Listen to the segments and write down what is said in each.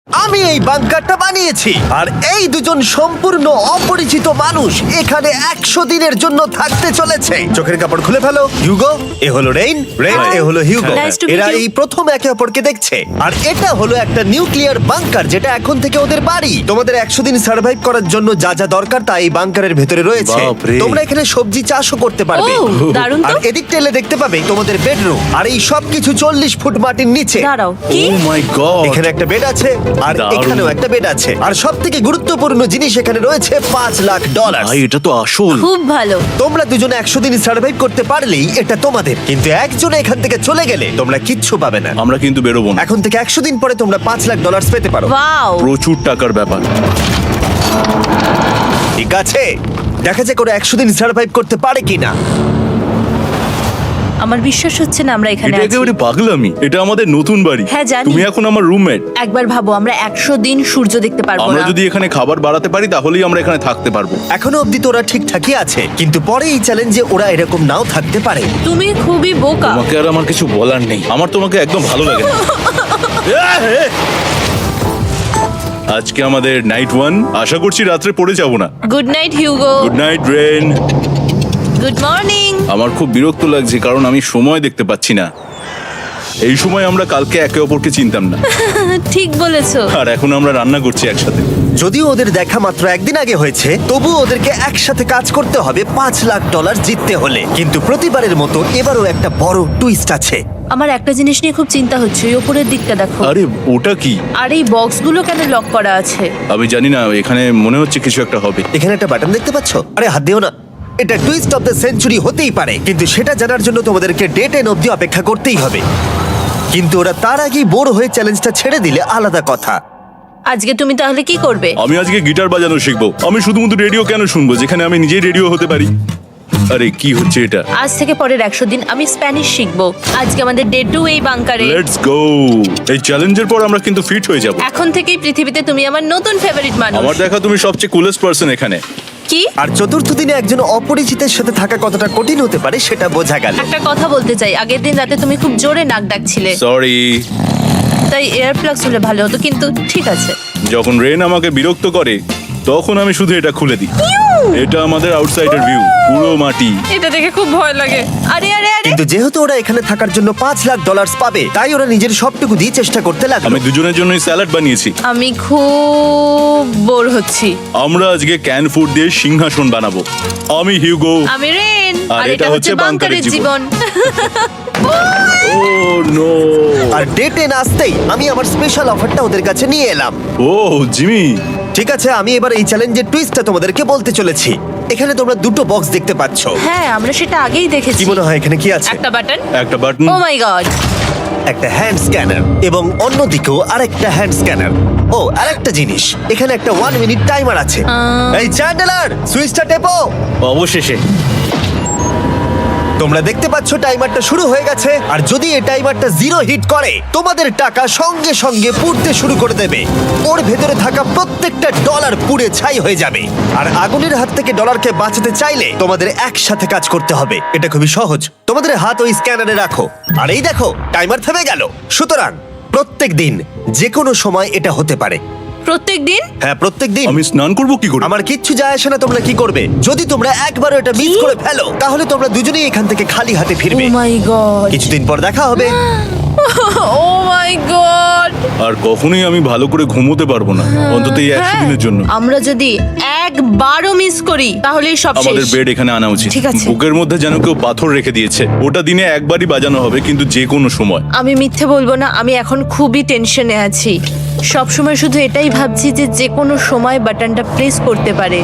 আমি এই বাংকারটা বানিয়েছি আর এই দুজন সম্পূর্ণ অপরিচিত মানুষ এখানে 100 দিনের জন্য থাকতে চলেছে। চোখের কাপড় খুলে ফেলো। হিউগো, এ হলো রেইন, এ হলো হিউগো। Nice to meet এরা you. এই প্রথম একে অপরকে দেখছে। আর এটা হলো একটা নিউক্লিয়ার বাংকার যেটা এখন থেকে ওদের বাড়ি। তোমাদের 100 দিন সার্ভাইভ করার জন্য যা যা দরকার তা এই বাংকারের ভেতরে রয়েছে। বাপরে। তোমরা এখানে সবজি চাষও করতে পারবে। ও, দারুণ তো। আর এদিক টেলে দেখতে পাবে তোমাদের বেডরুম। আর এই সবকিছু 40 ফুট মাটির নিচে। দাঁড়াও, কি? ও মাই গড, এখানে একটা বেড আছে আর দারুণ। এখানেও একটা বেড আছে। আর সবথেকে গুরুত্বপূর্ণ জিনিস এখানে রয়েছে $5,00,000। ভাই এটা তো আসল। খুব ভালো। তোমরা দুজনে 100 দিন সার্ভাইভ করতে পারলেই এটা তোমাদের, কিন্তু একজন এখান থেকে চলে গেলে তোমরা কিচ্ছু পাবে না। আমরা কিন্তু বেরোবো না, এখন থেকে 100 দিন পরে তোমরা $5,00,000 পেতে পারো। ওয়াও, প্রচুর টাকার ব্যাপার। ঠিক আছে, দেখা যাক ওরা 100 দিন সার্ভাইভ করতে পারে কিনা। আমার বিশ্বাস হচ্ছে না আমরা এখানে এটা আছি। একেবারে পাগলামি। এটা আমাদের নতুন বাড়ি। হ্যাঁ, জানি। তুমি এখন আমার রুমমেট। একবার ভাবো, আমরা 100 দিন সূর্য দেখতে পারবো আমরা না। যদি এখানে খাবার বাড়াতে পারি তাহলেই আমরা এখানে থাকতে পারবো। এখনো অব্দি তো ওরা ঠিকঠাকই আছে, কিন্তু পরে এই চ্যালেঞ্জে ওরা এরকম নাও থাকতে পারে। তুমি খুবই বোকা। তোমাকে আর আমার কিছু বলার নেই। আমার তোমাকে একদম ভালো লাগে না। আজকে আমাদের নাইট 1। আশা করছি রাত্রে পড়ে যাব না। Good night Hugo. Good night Ren. Good morning. আমার খুব বিরক্ত লাগছে কারণ আমি সময় দেখতে পাচ্ছি না। এই সময় আমরা কালকে একে অপরকে চিনতাম না, ঠিক বলেছো। আর এখন আমরা রান্না করছি একসাথে। যদিও ওদের দেখা মাত্র একদিন আগে হয়েছে, তবুও ওদেরকে একসাথে কাজ করতে হবে $5,00,000 জিততে হলে। কিন্তু প্রতিবারের মতো এবারও একটা বড় টুইস্ট আছে। আমার একটা জিনিস নিয়ে খুব চিন্তা হচ্ছে, ওই উপরের দিকটা দেখো। আরে ওটা কি? আর এই বক্সগুলো কেন লক করা আছে? আমি জানি না, এখানে মনে হচ্ছে কিছু একটা হবে। এখানে একটা বাটন দেখতে পাচ্ছ? আরে হাত দিও না। এটা টুইস্ট অফ দ্য সেঞ্চুরি হতেই পারে, কিন্তু সেটা জানার জন্য তোমাদেরকে ডে 10 অবধি অপেক্ষা করতেই হবে। কিন্তু ওরা তার আগেই বোর হয়ে চ্যালেঞ্জটা ছেড়ে দিলে আলাদা কথা। আজকে তুমি তাহলে কি করবে? আমি আজকে গিটার বাজানো শিখবো। আমি শুধুমাত্র রেডিও কেন শুনবো যেখানে আমি নিজেই রেডিও হতে পারি? আরে কি হচ্ছে এটা? আজ থেকে পরের 100 দিন আমি স্প্যানিশ শিখবো। আজকে আমাদের ডে 2 এই বাংকারে। Let's go. এই চ্যালেঞ্জের পর আমরা কিন্তু ফিট হয়ে যাব। এখন থেকেই পৃথিবীতে তুমি আমার নতুন ফেভারিট মানুষ। আমার দেখা তুমি সবচেয়ে কুলেস্ট পারসন এখানে। কি? আর চতুর্থ দিনে একজন অপরিচিতের সাথে থাকা কতটা কঠিন হতে পারে সেটা বোঝা গেল। একটা কথা বলতে চাই, আগের দিন রাতে তুমি খুব জোরে নাক ডাকছিলে, সরি। তাই এয়ার প্লাগস হলে ভালো হতো, কিন্তু ঠিক আছে। যখন রেন আমাকে বিরক্ত করে তখন আমি শুধু এটা খুলে দিই। এটা আমাদের আউটসাইডার ভিউ, পুরো মাটি। এটা দেখে খুব ভয় লাগে। আরে আরে আরে, কিন্তু যেহেতু ওরা এখানে থাকার জন্য $5,00,000 পাবে, তাই ওরা নিজের সবটুকু দিয়ে চেষ্টা করতে লাগলো। আমি দুজনের জন্যই স্যালাড বানিয়েছি। আমি খুব বোর হচ্ছি। আমরা আজকে ক্যান ফুড দিয়ে সিংহাসন বানাবো। আমি হিউগো। আমি রেন, আর আর এটা এটা হচ্ছে হচ্ছে বাংকারের বাংকারের জীবন। ও নো। আর ডে 10 আসতেই আমি আমার স্পেশাল অফারটা ওদের কাছে নিয়ে এলাম। ও জিমি। ঠিক আছে, আমি এবার এই চ্যালেঞ্জের টুইস্টটা তোমাদেরকে বলতে চলেছি। এখানে তোমরা দুটো বক্স দেখতে পাচ্ছ। হ্যাঁ, আমরা সেটা আগেই দেখেছি। কি মনে হয় এখানে কি আছে? একটা বাটন। একটা বাটন। O my god. একটা হ্যান্ড স্ক্যানার এবং অন্যদিকেও আরেকটা হ্যান্ড স্ক্যানার। ও, আরেকটা জিনিস, এখানে একটা 1 মিনিট টাইমার আছে। এই চ্যান্ডেলার, সুইচটা টেপো। অবশেষে। তোমরা দেখতে পাচ্ছ টাইমারটা শুরু হয়ে গেছে, আর যদি এই টাইমারটা 0 হিট করে তোমাদের টাকা সঙ্গে সঙ্গে পুড়তে শুরু করে দেবে। ওর ভেতরে থাকা প্রত্যেকটা ডলার পুড়ে ছাই হয়ে যাবে। আর আগুনের হাত থেকে ডলারকে বাঁচাতে চাইলে তোমাদের একসাথে কাজ করতে হবে। এটা খুবই সহজ। তোমাদের হাত ওই স্ক্যানারে রাখো, আর এই দেখো টাইমার থেমে গেল। সুতরাং প্রত্যেক দিন যে কোনো সময় এটা হতে পারে। প্রত্যেক দিন? হ্যাঁ, প্রত্যেক দিন। আমি স্নান করব কি করে? আমার কিচ্ছু যায় আসে না তোমরা কি করবে। যদি তোমরা একবারও এটা মিস করে ফেলো তাহলে তোমরা দুজনেই এখান থেকে খালি হাতে ও ফিরবে। মাই গড। কিছুদিন পর দেখা হবে। ও মাই গড। আর কখনোই আমি ভালো করে ঘুমোতে পারবো না, অন্তত এই 100 দিনের জন্য। আমরা যদি একবারও মিস করি তাহলেই সব আমাদের শেষ। বেড এখানে আনা উচিত। ঠিক আছে। বুকের মধ্যে যেন কেউ পাথর রেখে দিয়েছে। ওটা দিনে একবারই বাজানো হবে, কিন্তু যে কোনো সময়। আমি মিথ্যে বলবো না, আমি এখন খুবই টেনশনে আছি। সব সময় শুধু এটাই ভাবছি যে যে কোনো সময় বাটনটা প্রেস করতে পারে।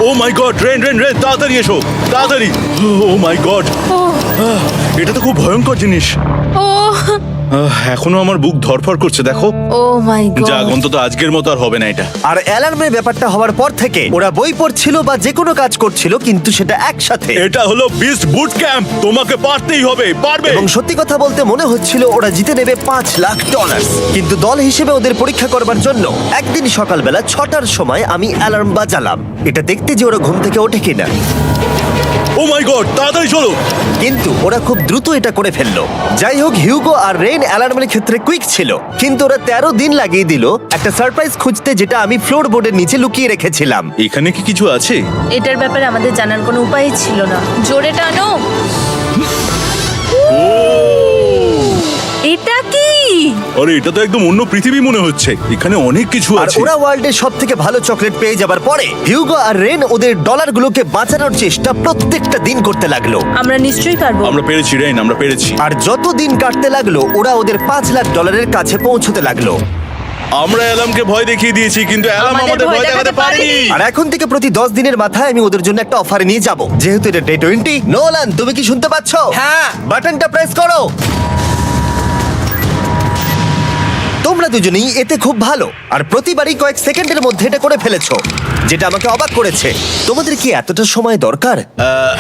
ও my god, rain rain rain, তাড়াতাড়ি এসো, তাড়াতাড়ি। ও মাই গড, ও এটা তো খুব ভয়ঙ্কর জিনিস। ও এখনো আমার বুক ধরফর করছে, দেখো। ও মাই যাক, গড। অন্তত আজকের মতো আর হবে না এটা। আর অ্যালার্মের ব্যাপারটা হওয়ার পর থেকে ওরা বই পড়ছিল বা যে কোনো কাজ করছিল, কিন্তু সেটা একসাথে। এটা হলো বিস্ট বুট ক্যাম্প, তোমাকে পারতেই হবে, পারবে। এবং সত্যি কথা বলতে মনে হচ্ছিল ওরা জিতে নেবে $5,00,000। কিন্তু দল হিসেবে ওদের পরীক্ষা করবার জন্য একদিন সকালবেলা 6টার সময় আমি অ্যালার্ম বাজালাম, এটা দেখতে যে ওরা ঘুম থেকে ওঠে কিনা। ও মাই গড, তাড়াতাড়ি চলো। কিন্তু ওরা খুব দ্রুত এটা করে ফেললো। যাই হোক, হিউগো আর রেন অ্যালার্মের ক্ষেত্রে কুইক ছিল, কিন্তু ওরা 13 দিন লাগিয়ে দিল একটা সারপ্রাইজ খুঁজতে, যেটা আমি ফ্লোর বোর্ডের নিচে লুকিয়ে রেখেছিলাম। এখানে কি কিছু আছে? এটার ব্যাপারে আমাদের জানার কোনো উপায় ছিল না। জোরে টানো। এটা কি? আরে এটা তো একদম অন্য পৃথিবী মনে হচ্ছে। এখানে অনেক কিছু আর আছে। ওরা ওয়ার্ল্ডের সব থেকে ভালো চকলেট পেয়ে যাবার পরে হিউগো আর রেন ওদের ডলারগুলোকে বাঁচানোর চেষ্টা প্রত্যেকটা দিন করতে লাগলো। আমরা নিশ্চয়ই পারবো। আমরা পেরেছি রেন, আমরা পেরেছি। আর যত দিন কাটতে লাগলো, ওরা ওদের $5,00,000 কাছে পৌঁছতে লাগলো। আমরা অ্যালামকে ভয় দেখিয়ে দিয়েছি, কিন্তু অ্যালাম আমাদের ভয় দেখাতে পারেনি। আর এখন থেকে প্রতি 10 দিনের মাথায় আমি ওদের জন্য একটা অফার নিয়ে যাব, যেহেতু এটা ডে 20। নোলান, তুমি কি শুনতে পাচ্ছ? হ্যাঁ। বাটনটা প্রেস করো। তোমরা দুজনেই এতে খুব ভালো, আর প্রতিবারই কয়েক সেকেন্ডের মধ্যে এটা করে ফেলেছো, যেটা আমাকে অবাক করেছে। তোমাদের কি এতটা সময় দরকার?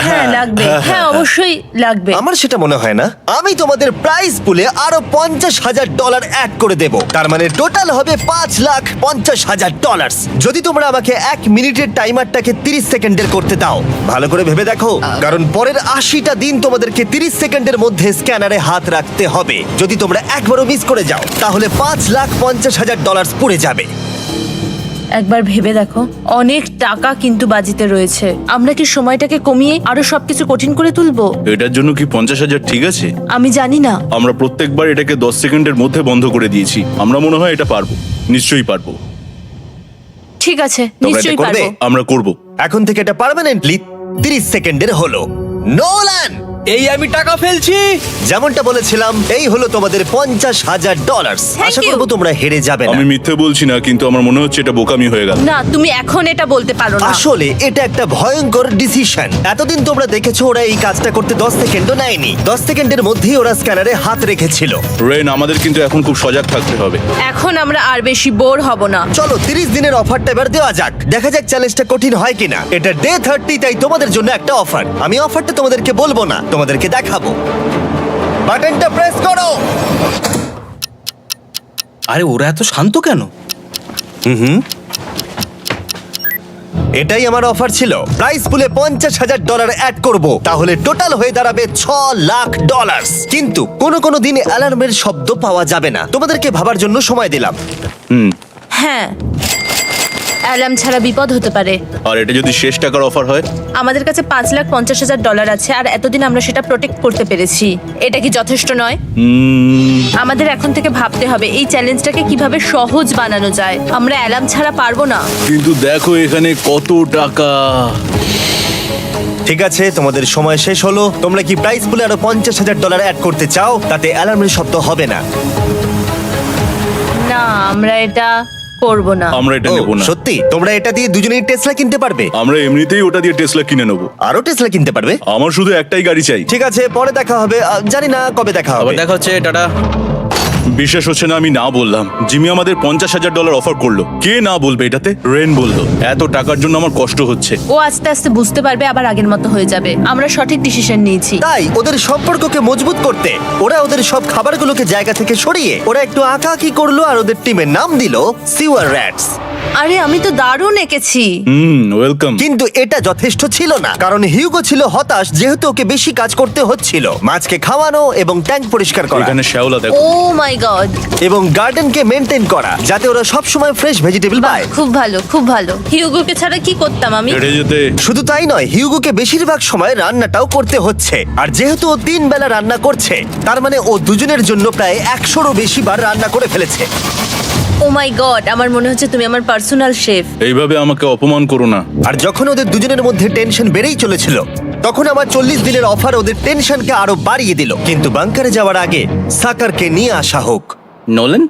হ্যাঁ লাগবে, হ্যাঁ অবশ্যই লাগবে। আমার সেটা মনে হয় না। আমি তোমাদের প্রাইস পুলে আরো $50,000 অ্যাড করে দেব, তার মানে টোটাল হবে $5,50,000। যদি তোমরা আমাকে 1 মিনিটের টাইমারটাকে 30 সেকেন্ডের করতে দাও। ভালো করে ভেবে দেখো, কারণ পরের 80টা দিন তোমাদেরকে 30 সেকেন্ডের মধ্যে স্ক্যানারে হাত রাখতে হবে। যদি তোমরা একবারও মিস করে যাও, তাহলে $5,50,000 পড়ে যাবে। একবার ভেবে দেখো, অনেক টাকা কিন্তু বাজিতে রয়েছে। আমরা কি সময়টাকে কমিয়ে আরো সবকিছু কঠিন করে তুলবো? এটার জন্য কি 50,000 ঠিক আছে? আমি জানি না। আমরা প্রত্যেকবার এটাকে 10 সেকেন্ডের মধ্যে বন্ধ করে দিয়েছি। আমরা মনে হয় এটা পারবো, নিশ্চয়ই পারবো। ঠিক আছে, তোমরা এটা নিশ্চয়ই করবে? পারবো। আমরা করব। এখন থেকে এটা পার্মানেন্টলি 30 সেকেন্ডের হলো। নোলান, এই আমি টাকা ফেলছি। যেমনটা বলেছিলাম, এই হলো তোমাদের $50,000। Thank Asha you. করবো তোমরা হেরে যাবে না। আমি মিথ্যে বলছি না, কিন্তু আমার মনে হচ্ছে এটা বোকামি হয়ে গেল। না, তুমি এখন এটা বলতে পারো না। আসলে এটা একটা ভয়ঙ্কর ডিসিশন। এতদিন তোমরা দেখেছো ওরা এই কাজটা করতে 10 সেকেন্ডও নেয়নি। 10 সেকেন্ডের মধ্যেই ওরা স্ক্যানারে হাত রেখেছিল। রেন, আমাদের কিন্তু এখন খুব সজাগ থাকতে হবে। এখন আমরা আর বেশি বোর হব না। চলো 30 দিনের অফারটা এবার দেওয়া যাক, দেখা যাক চ্যালেঞ্জটা কঠিন হয় কিনা। এটা ডে 30, তাই তোমাদের জন্য একটা অফার। আমি অফারটা তোমাদেরকে বলবো না, তোমাদেরকে দেখাবো। বাটনটা প্রেস করো। আরে ওরা এত শান্ত কেন? এটাই আমার অফার ছিল। প্রাইস পুলে $50,000 অ্যাড করব, তাহলে টোটাল হয়ে দাঁড়াবে $6,00,000। কিন্তু কোনো দিন অ্যালার্মের শব্দ পাওয়া যাবে না। তোমাদেরকে ভাবার জন্য সময় দিলাম। হ্যাঁ, অ্যালার্ম ছাড়া বিপদ হতে পারে। আর এটা যদি শেষ টাকার অফার হয়? আমাদের কাছে $5,50,000 আছে, আর এতদিন আমরা সেটা প্রোটেক্ট করতে পেরেছি। এটা কি যথেষ্ট নয়? আমাদের এখন থেকে ভাবতে হবে এই চ্যালেঞ্জটাকে কিভাবে সহজ বানানো যায়। আমরা অ্যালার্ম ছাড়া পারবো না। কিন্তু দেখো এখানে কত টাকা। ঠিক আছে, তোমাদের সময় শেষ হলো। তোমরা কি প্রাইস পুলে আরো $50,000 অ্যাড করতে চাও? তাতে অ্যালার্মের শব্দ হবে না। না, আমরা এটা করব না। আমরা এটা ও, নেব না। সত্যি? তোমরা এটা দিয়ে দুজনেই টেসলা কিনতে পারবে? আমরা এমনিতেই ওটা দিয়ে টেসলা কিনে নেবো। আরো টেসলা কিনতে পারবে? আমার শুধু একটাই গাড়ি চাই। ঠিক আছে, পরে দেখা হবে। জানি না কবে দেখা হবে। আবার দেখা হচ্ছে, টাটা। বিশ্বাস হচ্ছে না আমি না বললাম। জিমি আমাদের $50,000 অফার করলো। কে না বলবে এটাতে? রেন বললো। এত টাকার জন্য আমার কষ্ট হচ্ছে। ও আস্তে আস্তে বুঝতে পারবে, আবার আগের মতো হয়ে যাবে। আমরা সঠিক ডিসিশন নিয়েছি। তাই ওদের সম্পর্ককে মজবুত করতে ওরা ওদের সব খাবারগুলোকে জায়গা থেকে সরিয়ে ওরা একটু আঁকাআঁকি করলো, আর ওদের টিমের নাম দিল সিওয়ার র্যাটস। আরে আমি তো দারুণ এঁকেছি। ওয়েলকাম। কিন্তু এটা যথেষ্ট ছিল না, কারণ হিউগো ছিল হতাশ, যেহেতু ওকে বেশি কাজ করতে হচ্ছিল। মাছকে খাওয়ানো এবং ট্যাঙ্ক পরিষ্কার করা এখানে শ্যাওলা দেখো। ও মাই গড, এবং গার্ডেনকে মেনটেন করা, যাতে ওরা সব সময় ফ্রেশ ভেজিটেবল পায়। খুব ভালো, খুব ভালো। হিউগোকে ছাড়া কি করতাম আমি? হেঁটে যেতে। শুধু তাই নয়, হিউগোকে বেশিরভাগ সময় রান্নাটাও করতে হচ্ছে। আর যেহেতু ও 3 বেলা রান্না করছে, তার মানে ও দুজনের জন্য প্রায় 100রও বেশি বার রান্না করে ফেলেছে। ও মাই গড, আমার মনে হচ্ছে তুমি আমার পার্সোনাল শেফ। এইভাবে আমাকে অপমান করো না। আর যখন ওদের দুজনের মধ্যে টেনশন বেড়েই চলেছিল, তখন আমার 40 দিনের অফার ওদের টেনশনকে আরো বাড়িয়ে দিল। কিন্তু বাংকারে যাওয়ার আগে সাকারকে নিয়ে আসা হোক। নোলেন?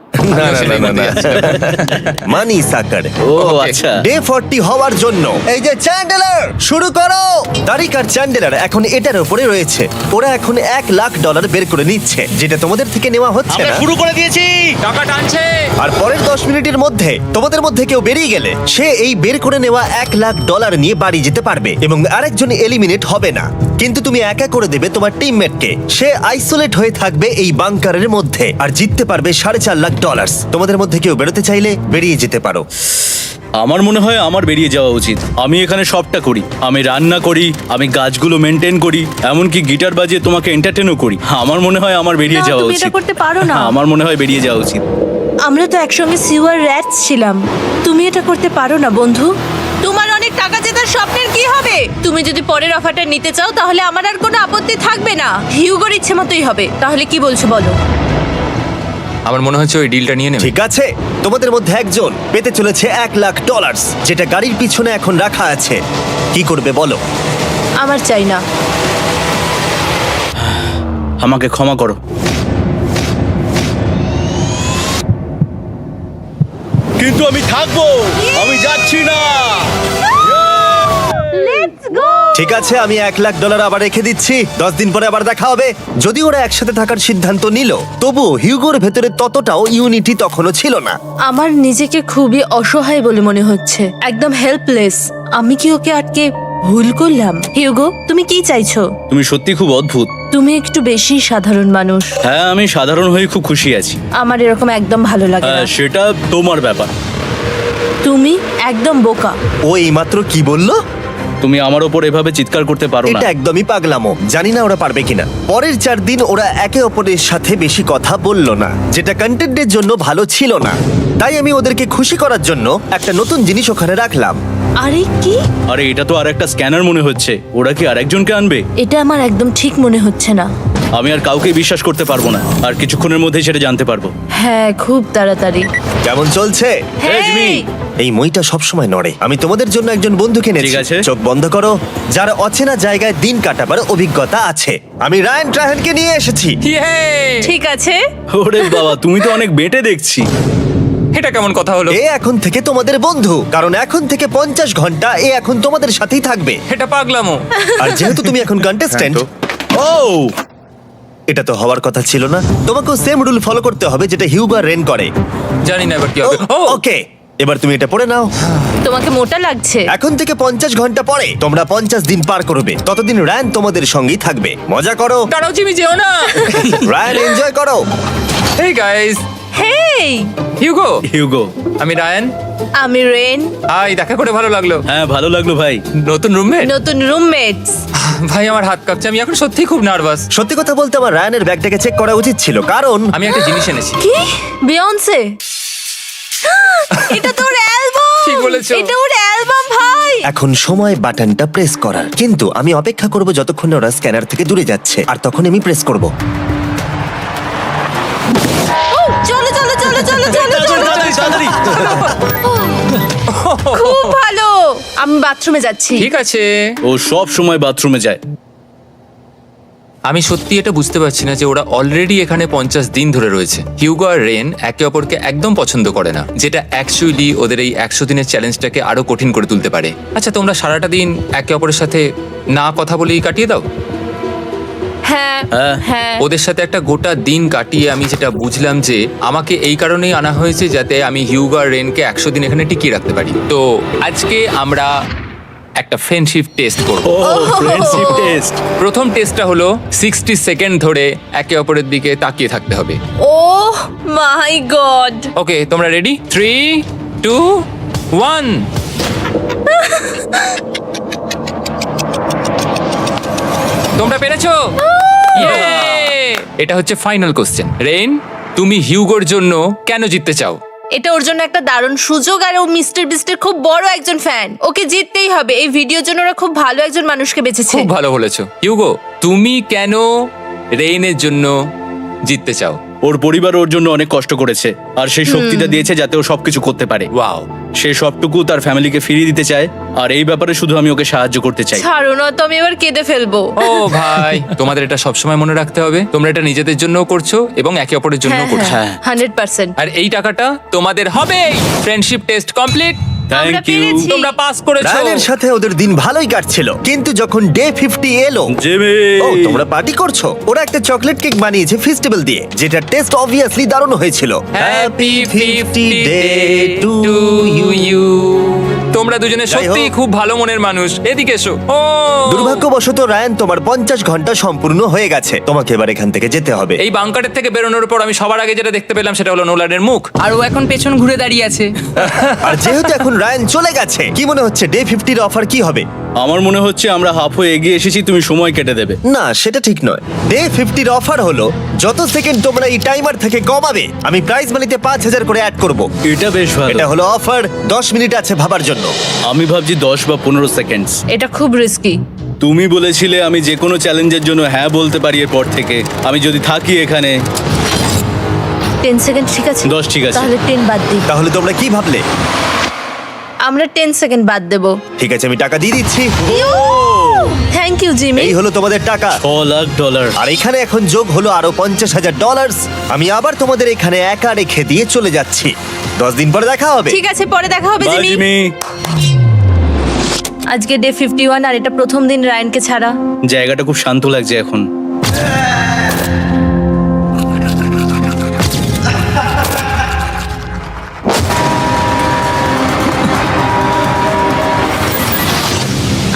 মানি সাকার। ও আচ্ছা। ডে 40 হওয়ার জন্য এই যে চ্যান্ডেলার শুরু করো। তারিক আর চ্যান্ডেলার এখন এটার উপরে রয়েছে। ওরা এখন $1,00,000 বের করে নিচ্ছে, যেটা তোমাদের থেকে নেওয়া হচ্ছে আমরা না। শুরু করে দিয়েছি, টাকা টানছে। আর পরের 10 মিনিটের মধ্যে তোমাদের মধ্যে কেউ বেরিয়ে গেলে সে এই বের করে নেওয়া $1,00,000 নিয়ে বাড়ি যেতে পারবে, এবং আরেকজন এলিমিনেট হবে না। কিন্তু তুমি একা করে দেবে তোমার টিমমেটকে। সে আইসোলেট হয়ে থাকবে এই বাংকারের মধ্যে, আর জিততে পারবে $4.5 লাখ। তোমাদের মধ্যে কেউ বেরোতে চাইলে বেরিয়ে যেতে পারো। আমার মনে হয় আমার বেরিয়ে যাওয়া উচিত। আমি এখানে সবটা করি, আমি রান্না করি, আমি গাছগুলো মেনটেন করি, এমনকি গিটার বাজিয়ে তোমাকে এন্টারটেনও করি। আমার মনে হয় আমার বেরিয়ে না, যাওয়া তুমি এটা উচিত। করতে পারো না। আমার মনে হয় বেরিয়ে যাওয়া উচিত। আমরা তো একসঙ্গে সিওয়ার র্যাটস ছিলাম। তুমি এটা করতে পারো না বন্ধু। তোমার অনেক টাকা জেতার স্বপ্নের কি হবে? তুমি যদি পরের অফারটা নিতে চাও তাহলে আমার আর কোনো আপত্তি থাকবে না। হিউগোর ইচ্ছে মতোই হবে। তাহলে কি বলছো বলো? আমার মনে হচ্ছে ওই ডিলটা নিয়ে নেবে। ঠিক আছে, তোমাদের মধ্যে একজন পেতে চলেছে $1,00,000, যেটা গাড়ির পিছনে এখন রাখা আছে। কি করবে বলো? আমার চাই না। আমাকে ক্ষমা করো। কিন্তু আমি থাকবো, আমি যাচ্ছি না। Let's go. ঠিক আছে, আমি $1,00,000 আবার রেখে দিচ্ছি। 10 দিন পরে আবার দেখা হবে। যদি ওরা একসাথে থাকার সিদ্ধান্ত নিল, তবুও হিউগোর ভেতরে ততটাও ইউনিটি তখনও ছিল না। আমার নিজেকে খুবই অসহায় বলে মনে হচ্ছে, একদম হেল্পলেস। আমি কি ওকে আটকে ভুল করলাম? হিউগো, তুমি কি চাইছো? তুমি সত্যি খুব অদ্ভুত। তুমি একটু বেশি সাধারণ মানুষ। হ্যাঁ, আমি সাধারণ হয়ে খুব খুশি আছি। আমার এরকম একদম ভালো লাগে না। হ্যাঁ, সেটা তোমার ব্যাপার। তুমি একদম বোকা। ও এইমাত্র কি বললো? তুমি আমার ওপর এভাবে চিৎকার করতে পারো না। এটা একদমই পাগলামো। জানি না ওরা পারবে কিনা। পরের 4 দিন ওরা একে অপরের সাথে বেশি কথা বলল না, যেটা কন্টেন্টের জন্য ভালো ছিল না। তাই আমি ওদেরকে খুশি করার জন্য একটা নতুন জিনিস ওখানে রাখলাম। আরে কি? আরে এটা তো আর একটা স্ক্যানার মনে হচ্ছে। ওরা কি আরেকজনকে আনবে? এটা আমার একদম ঠিক মনে হচ্ছে না। আমি আর কাউকে বিশ্বাস করতে পারবো না। আর কিছুক্ষণের মধ্যেই সেটা জানতে পারবো। হ্যাঁ, খুব তাড়াতাড়ি। কেমন চলছে? Hey, Jimmy! এই মইটা সবসময় নড়ে। আমি তোমাদের জন্য একজন বন্ধুকে এনেছি। ঠিক আছে। চোখ বন্ধ করো। যার অচেনা জায়গায় দিন কাটাবার অভিজ্ঞতা আছে। আমি রায়ান ট্রাহেনকে নিয়ে এসেছি। ইয়ে! ঠিক আছে। ওরে বাবা, তুমি তো অনেক বেটে দেখছি। এটা কেমন কথা হলো? এ এখন থেকে তোমাদের বন্ধু, কারণ এখন থেকে 50 ঘন্টা এ এখন তোমাদের সাথেই থাকবে। এটা পাগলামো। আর যেহেতু তুমি এখন কন্টেস্ট্যান্ট, ও এটা তো হওয়ার কথা ছিল না। তোমাকেও সেম রুল ফলো করতে হবে যেটা হিউগো আর রেন করে। জানি না এবার কি হবে। ও ওকে, এবার তুমি এটা পড়ে নাও। তোমাকে মোটা লাগছে। এখন থেকে 50 ঘন্টা পরে তোমরা 50 দিন পার করবে। ততদিন রায়ান তোমাদের সঙ্গেই থাকবে। মজা করো, দাঁড়াও জিমি, যেও না। রায়ান এনজয় করো। হেই গাইস, হেই, হিউগো। হিউগো। আমি রায়ান। আমি রেন। হাই, দেখা করে ভালো লাগলো। হ্যাঁ, ভালো লাগলো ভাই। নতুন রুমমেট। নতুন রুমমেটস। ভাই, আমার হাত কাঁপছে। আমি এখন সত্যি খুব নার্ভাস। সত্যি কথা বলতে আমার রায়ানের ব্যাগটাকে চেক করা উচিত ছিল, কারণ আমি একটা জিনিস এনেছি। কি? বিয়ন্সে? এটা তোর অ্যালবাম। ঠিক বলেছো। এটা ওর অ্যালবাম ভাই। এখন সময় বাটনটা প্রেস করার। কিন্তু আমি অপেক্ষা করব যতক্ষণ না ওরা স্ক্যানার থেকে দূরে যাচ্ছে, আর তখন আমি প্রেস করব। চলো চলো চলো চলো চলো চলো। খুব ভালো। আমি বাথরুমে যাচ্ছি। ঠিক আছে। ও সব সময় বাথরুমে যায়। আমি সত্যি এটা বুঝতে পারছি না যে ওরা অলরেডি এখানে 50 দিন ধরে রয়েছে। হিউগো আর রেন একে অপরকে একদম পছন্দ করে না, যেটা অ্যাকচুয়ালি ওদের এই 100 দিনের চ্যালেঞ্জটাকে আরো কঠিন করে তুলতে পারে। আচ্ছা, তোমরা সারাটা দিন একে অপরের সাথে না কথা বলেই কাটিয়ে দাও? হ্যাঁ হ্যাঁ। হ্যাঁ। ওদের সাথে একটা গোটা দিন কাটিয়ে আমি যেটা বুঝলাম যে আমাকে এই কারণেই আনা হয়েছে যাতে আমি হিউগো আর রেনকে 100 দিন এখানে টিকিয়ে রাখতে পারি। তো আজকে আমরা একটা ফ্রেন্ডশিপ টেস্ট করব। ও ফ্রেন্ডশিপ টেস্ট। প্রথম টেস্টটা হলো 60 সেকেন্ড ধরে একে অপরের দিকে তাকিয়ে থাকতে হবে। ওহ মাই গড। ওকে, তোমরা রেডি? 3, 2, 1। তোমরা পেরেছো? Yay! এটা হচ্ছে ফাইনাল কোশ্চেন। রেন, তুমি হিউগোর জন্য কেন জিততে চাও? এটা ওর জন্য একটা দারুণ সুযোগ, আর ও মিস্টার বিস্টের খুব বড় একজন ফ্যান। ওকে জিততেই হবে। এই ভিডিওর জন্য ওরা খুব ভালো একজন মানুষকে বেছেছে। খুব ভালো বলেছো। হিউগো, তুমি কেন রেইনের জন্য জিততে চাও? ওর পরিবার ওর জন্য অনেক কষ্ট করেছে, আর সেই শক্তিটা দিয়েছে যাতে ও সবকিছু করতে পারে। ওয়াও। সে সবটুকু তার ফ্যামিলিকে ফিরিয়ে দিতে চায়, আর এই ব্যাপারে শুধু আমি ওকে সাহায্য করতে চাই। ছাড়ো না তো, আমি এবার কেঁদে ফেলবো। ও ভাই, তোমাদের এটা সবসময় মনে রাখতে হবে। তোমরা এটা নিজেদের জন্যও করছো এবং একে অপরের জন্যও করছো। হ্যাঁ। 100%। আর এই টাকাটা তোমাদের হবে। Friendship test complete. আমরা থ্যাংক ইউ পেরেছি। তোমরা পাস করেছো। রায়ানের সাথে ওদের দিন ভালোই কাটছিল, কিন্তু যখন ডে 50 এলো, জিমি। ও তোমরা পার্টি করছো। ওরা একটা চকলেট কেক বানিয়েছে ফেস্টিভ্যাল দিয়ে, যেটা টেস্ট অবভিয়াসলি দারুণ হয়েছিল। Happy 50 day to you. তোমরা দুজনে যাই হোক। সত্যি খুব ভালো মনের মানুষ, এদিকে এসো। ও দুর্ভাগ্যবশত রায়ান, তোমার 50 ঘন্টা সম্পূর্ণ হয়ে গেছে, তোমাকে এবার এখান থেকে যেতে হবে। এই বাংকারের থেকে বেরোনোর পর আমি সবার আগে যেটা দেখতে পেলাম সেটা হলো নোলানের মুখ। আর ও এখন পেছন ঘুরে দাঁড়িয়ে আছে। আর যেহেতু এখন রায়ান চলে গেছে, কি মনে হচ্ছে ডে 50 অফার কি হবে? আমার মনে হচ্ছে আমরা হাফ হয়ে এগিয়ে এসেছি, তুমি সময় কেটে দেবে। না, সেটা ঠিক নয়। ডে 50 অফার হলো যত সেকেন্ড তোমরা এই টাইমার থেকে কমাবে, আমি প্রাইজ মানিতে 5000 করে অ্যাড করব। এটা বেশ ভালো। এটা হলো অফার, 10 মিনিট আছে ভাবার জন্য। আমি ভাবছি 10 বা 15 সেকেন্ডস। এটা খুব রিস্কি। তুমি বলেছিলে আমি যে কোনো চ্যালেঞ্জের জন্য হ্যাঁ বলতে পারি এরপর থেকে। আমি যদি থাকি এখানে 10 সেকেন্ড ঠিক আছে? 10 ঠিক আছে। তাহলে 10 বাদ দিই। তাহলে তোমরা কি ভাবলে? আমরা 10 সেকেন্ড বাদ দেব। ঠিক আছে, আমি টাকা দিয়ে দিচ্ছি। Thank you Jimmy. এই হলো তোমাদের টাকা। $6,00,000। আর এখানে এখন যোগ হলো আরো $50,000। আমি আবার তোমাদের এখানে একা রেখে দিয়ে চলে যাচ্ছি। 10 দিন পরে দেখা হবে। ঠিক আছে, পরে দেখা হবে বাই জিমি। জিমি। আজকে ডে 51 আর এটা প্রথম দিন রায়ানকে ছাড়া। জায়গাটা খুব শান্ত লাগছে এখন।